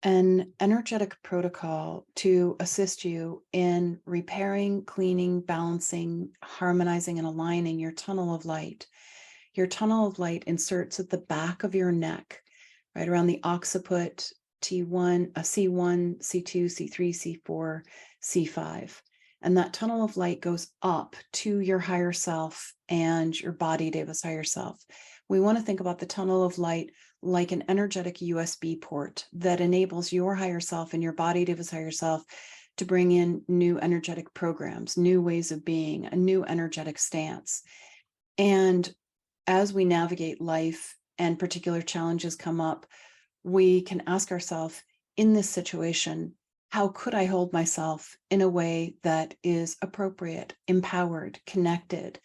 an energetic protocol to assist you in repairing, cleaning, balancing, harmonizing, and aligning your tunnel of light. Your tunnel of light inserts at the back of your neck, right around the occiput, T1, C1, C2, C3, C4, C5. And that tunnel of light goes up to your higher self and your body, Deva's higher self. We want to think about the tunnel of light like an energetic USB port that enables your higher self and your body, Deva's higher self, to bring in new energetic programs, new ways of being, a new energetic stance. And as we navigate life and particular challenges come up, we can ask ourselves, in this situation, how could I hold myself in a way that is appropriate, empowered, connected,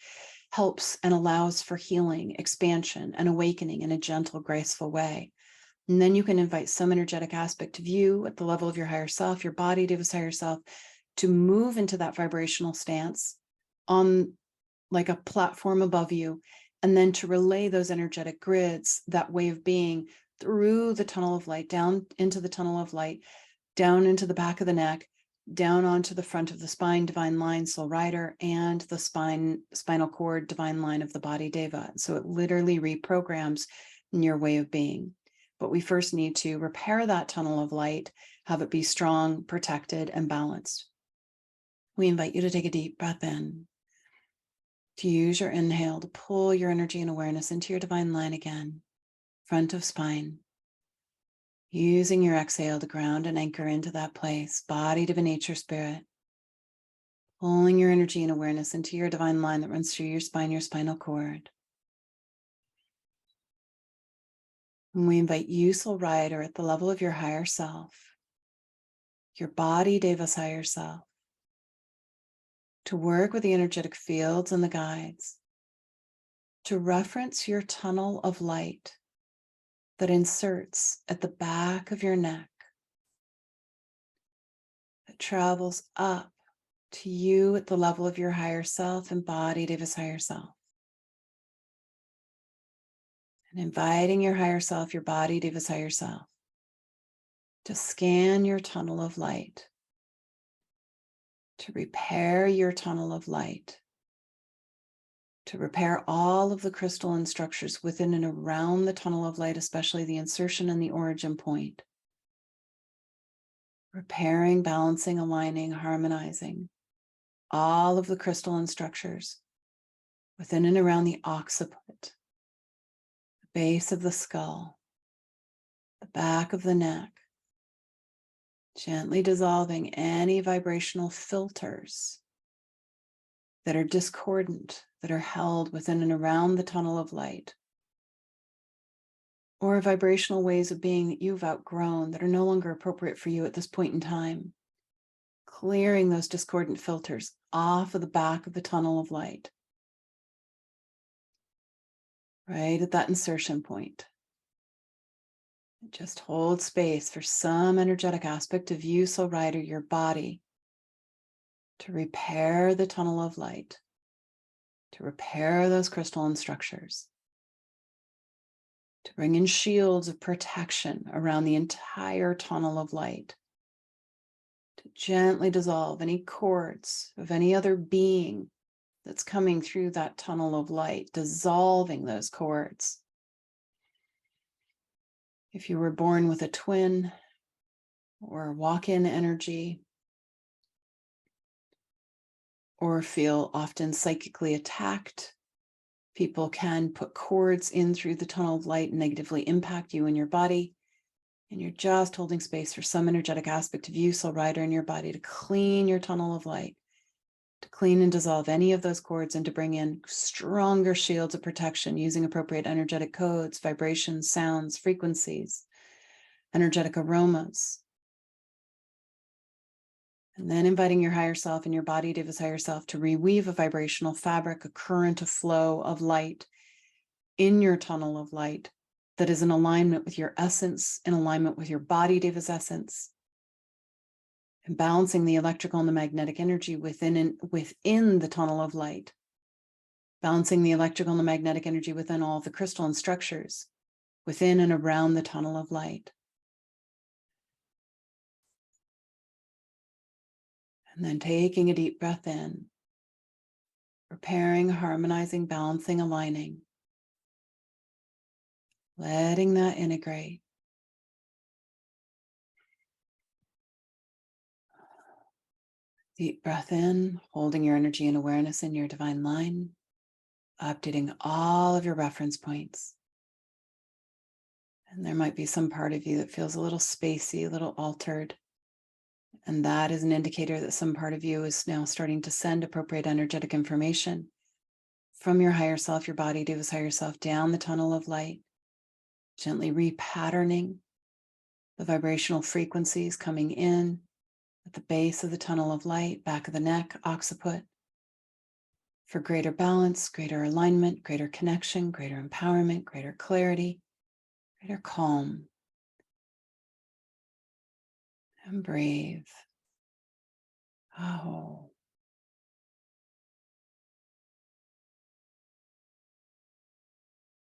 helps and allows for healing, expansion, and awakening in a gentle, graceful way? And then you can invite some energetic aspect of you at the level of your higher self, your body, Deva's higher self, to move into that vibrational stance on like a platform above you, and then to relay those energetic grids, that way of being, through the tunnel of light, down into the tunnel of light, down into the back of the neck, down onto the front of the spine, divine line, soul rider, and the spinal cord, divine line of the body, Deva. So it literally reprograms your way of being. But we first need to repair that tunnel of light, have it be strong, protected, and balanced. We invite you to take a deep breath in, to use your inhale to pull your energy and awareness into your divine line again, front of spine. Using your exhale to ground and anchor into that place, body, divine nature, spirit. Pulling your energy and awareness into your divine line that runs through your spine, your spinal cord. And we invite you, soul rider, at the level of your higher self, your body, Deva's higher self, to work with the energetic fields and the guides, to reference your tunnel of light that inserts at the back of your neck, that travels up to you at the level of your higher self, embodied of his higher self. And inviting your higher self, your body, of his higher self, to scan your tunnel of light, to repair your tunnel of light, to repair all of the crystalline structures within and around the tunnel of light, especially the insertion and the origin point. Repairing, balancing, aligning, harmonizing all of the crystalline structures within and around the occiput, the base of the skull, the back of the neck, gently dissolving any vibrational filters that are discordant, that are held within and around the tunnel of light, or vibrational ways of being that you've outgrown that are no longer appropriate for you at this point in time. Clearing those discordant filters off of the back of the tunnel of light, right at that insertion point. Just hold space for some energetic aspect of you, soul rider, your body, to repair the tunnel of light, to repair those crystalline structures, to bring in shields of protection around the entire tunnel of light, to gently dissolve any cords of any other being that's coming through that tunnel of light, dissolving those cords. If you were born with a twin or walk-in energy, or feel often psychically attacked, people can put cords in through the tunnel of light and negatively impact you and your body. And you're just holding space for some energetic aspect of you, soul rider, in your body to clean your tunnel of light, to clean and dissolve any of those cords, and to bring in stronger shields of protection using appropriate energetic codes, vibrations, sounds, frequencies, energetic aromas. And then inviting your higher self and your body, Deva's higher self, to reweave a vibrational fabric, a current, a flow of light in your tunnel of light that is in alignment with your essence, in alignment with your body, Deva's essence, and balancing the electrical and the magnetic energy within the tunnel of light, balancing the electrical and the magnetic energy within all of the crystalline structures within and around the tunnel of light. And then taking a deep breath in, repairing, harmonizing, balancing, aligning, letting that integrate. Deep breath in, holding your energy and awareness in your divine line, updating all of your reference points. And there might be some part of you that feels a little spacey, a little altered. And that is an indicator that some part of you is now starting to send appropriate energetic information from your higher self, your body, to his higher self, down the tunnel of light, gently repatterning the vibrational frequencies coming in at the base of the tunnel of light, back of the neck, occiput, for greater balance, greater alignment, greater connection, greater empowerment, greater clarity, greater calm. And breathe. Oh.